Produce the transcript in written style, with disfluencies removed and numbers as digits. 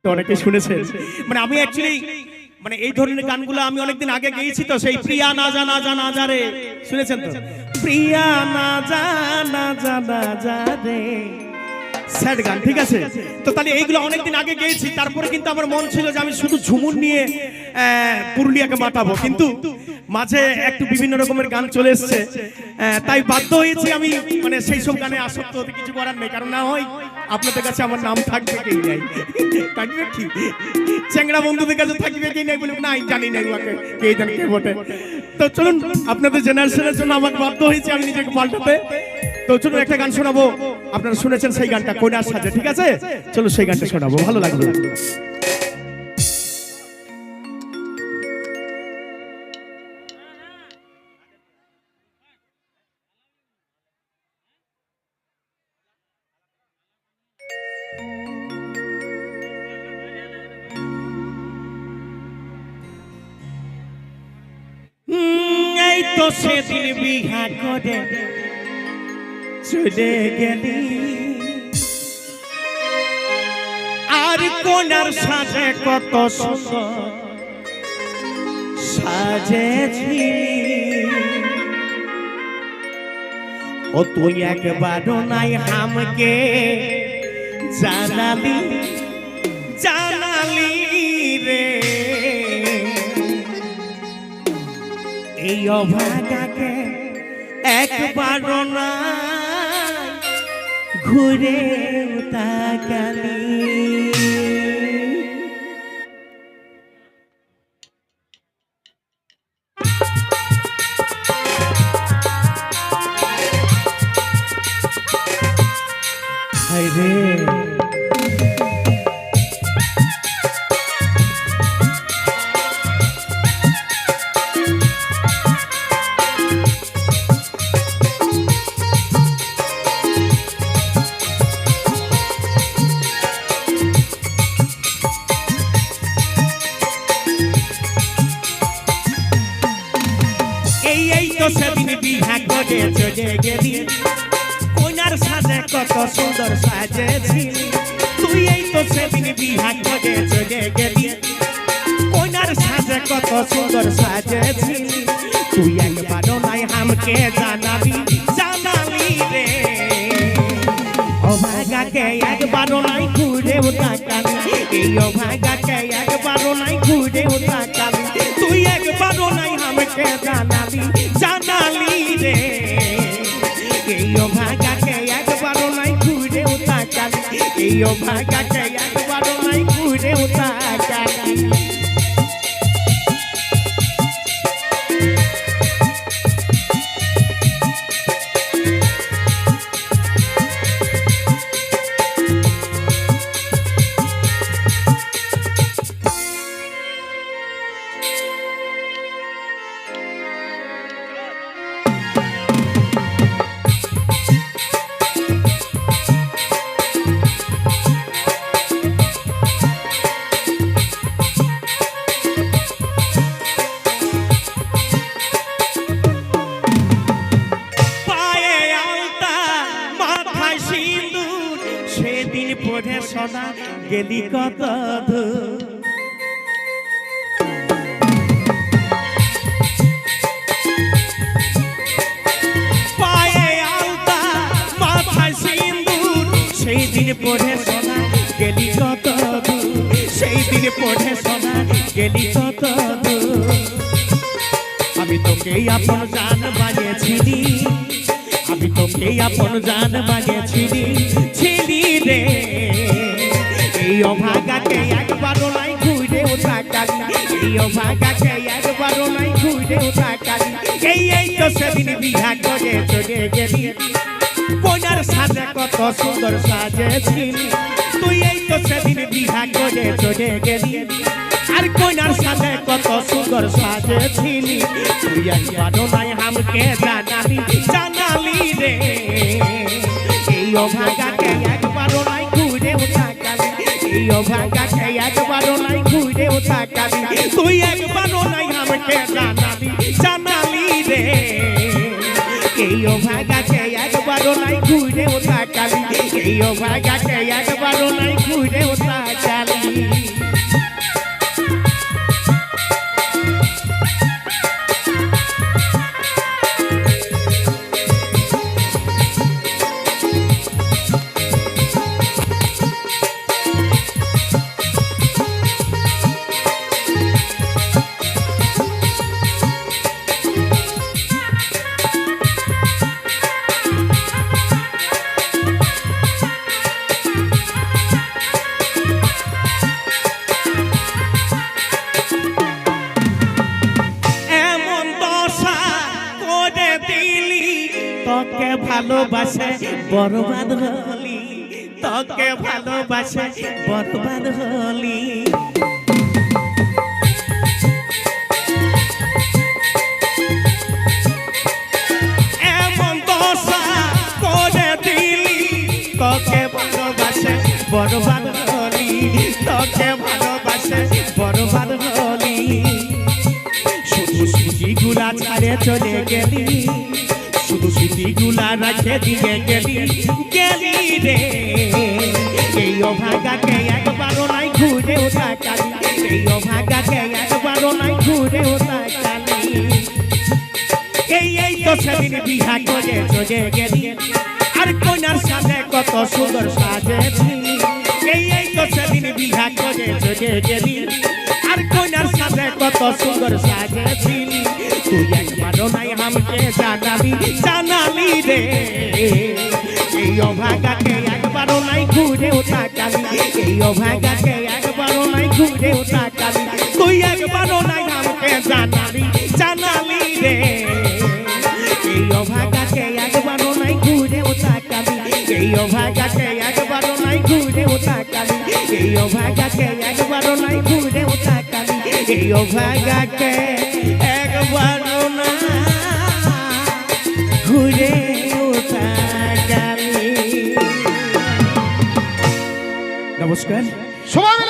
অনেকে শুনেছেন। মানে আমি অ্যাকচুয়ালি মানে এই ধরনের গানগুলো আমি অনেকদিন আগে গেয়েছি, তো সেই প্রিয়া না জানা জানা যারে শুনেছেন তো, প্রিয়া না জানা জানা যারে, স্যাড গান, ঠিক আছে। তো তাহলে এইগুলো অনেকদিন আগে গেয়েছি, তারপরে কিন্তু আমার মন ছিল যে আমি শুধু ঝুমুর নিয়ে পুরুলিয়াকে মাতাবো, কিন্তু মাঝে একটু বিভিন্ন রকমের গান চলে এসছে, তাই বাধ্য হয়েছি আমি মানে সেই সব গানে আসক্ত হতে, কিছু করার নেই। কারণ না হয় আপনাদের কাছে আমার নাম থাকবে কি নাই, থাকবে কি চ্যাংড়া বন্ধুদের কাছে থাকবে কি নাই বলুন, না জানি না ওকে কে জানে কে বটে। তো চলুন, আপনাদের জেনারেশনের জন্য আমাকে বাধ্য হয়েছে আমি নিজেকে পাল্টাতে। তো চলুন একটা গান শোনাবো, আপনারা শুনেছেন সেই গানটা কইনার সাজে, ঠিক আছে। চলো সেই গানটা শোনাবো, ভালো লাগবে। এই তো সেদিন বিহা করে চলে গেলি, আর কোনার সাজে কত সুন্দর সাজেছিলি, ও তুই একবারও নাই আমাকে জানালি জানালি রে, এই অভাগাকে একবারও না ঘুরে তাকালি। হায় রে এই তো সেদিন বিহা করে চলে গেলি, কোনার সাজে কত সুন্দর সাজেছিলি, তুই এই তো সেদিন বিহা করে চলে গেলি, কোনার সাজে কত সুন্দর সাজেছিলি, তুই একবারও নাই আমাকে জানালি জানালি রে, অভাগাকে একবারও নাই ঘুরেও তাকালি, এই অভাগাকে একবারও নাই ঘুরেও তাকালি, তুই একবারও নাই আমাকে জানালি জানালি রে, এই অভাগাকে একবারও নাই ঘুরেও তাকালি, এই অভাগাকে একবারও নাই ঘুরেও তাকালি। সেদিন পড়ে সোনা গেলি কত দূর, পায়ে আলতা মাথায় সিন্দুর, সেই দিন পড়ে সোনা গেলি কত দূর, সেই দিন পড়ে সোনা গেলি কত দূর, আমি তোকে আপন জান বানিয়েছিলি, আমি তোকে আপন জান বানিয়েছিলি ছিলি রে, এই অভাগাকে একবারও নাই ঘুরেও তাকালি, এই অভাগাকে একবারও নাই ঘুরেও তাকালি, এই তো সেদিন বিহা করে চলে গেলি, কোনার সাজে কত সুন্দর সাজেছিলি, তুই এই তো সেদিন বিহা করে চলে গেলি, আর কোনার সাজে কত সুন্দর সাজেছিলি, তুই একবারও নাই আমাকে জানালি জানালি রে, এই অভাগাকে একবারও নাই ঘুরেও তাকালি, এই অভাগাকে একবারও নাই ঘুরেও তাকালি, তুই একবারও নাই আমাকে জানালি জানালি রে, এই অভাগাকে একবারও নাই ঘুরে ওঠা কালি এই অভাগাকে একবারও নাই ঘুরে ওঠা কালি তোকে ভালোবাসে বরবাদ হলি তোকে ভালোবাসে বরবাদ হলি এমন দশা করে দিলি তোকে ভালোবাসে বরবাদ হলি তোকে ভালোবাসে বরবাদ হলি শুধু স্মৃতিগুলা ছাড়ে চলে গেলি শুধু স্মৃতিগুলা রাখে দিয়ে গেলি গেলি রে এই অভাগাকে একবারও নাই ঘুরে ওঠা কালি এই অভাগাকে একবারও নাই ঘুরে ওঠা কালি এই তো সেদিন বিহা করে চলে গেলি আর কন্যার সাথে কত সুন্দর সাজেছিলি এই তো সেদিন বিহা করে চলে গেলি আর কন্যার সাথে কত সুন্দর সাজেছিলি তুই একবারও নাই আমাকে জানালি রে এই অভাগাকে একবারও নাই ঘুরে ওঠা কালি এই অভাগাকে একবারও নাই ঘুরে ওঠা কালি তুই একবারও নাই আমাকে জানালি রে এই অভাগাকে একবারও নাই ঘুরে ওঠা কালি এই অভাগাকে একবারও নাই ঘুরে ওঠা কালি এই অভাগাকে একবারও নাই ঘুরে ওঠা কালি এই অভাগাকে একবারও না ঘুরে ওঠা কালি নমস্কার সবাই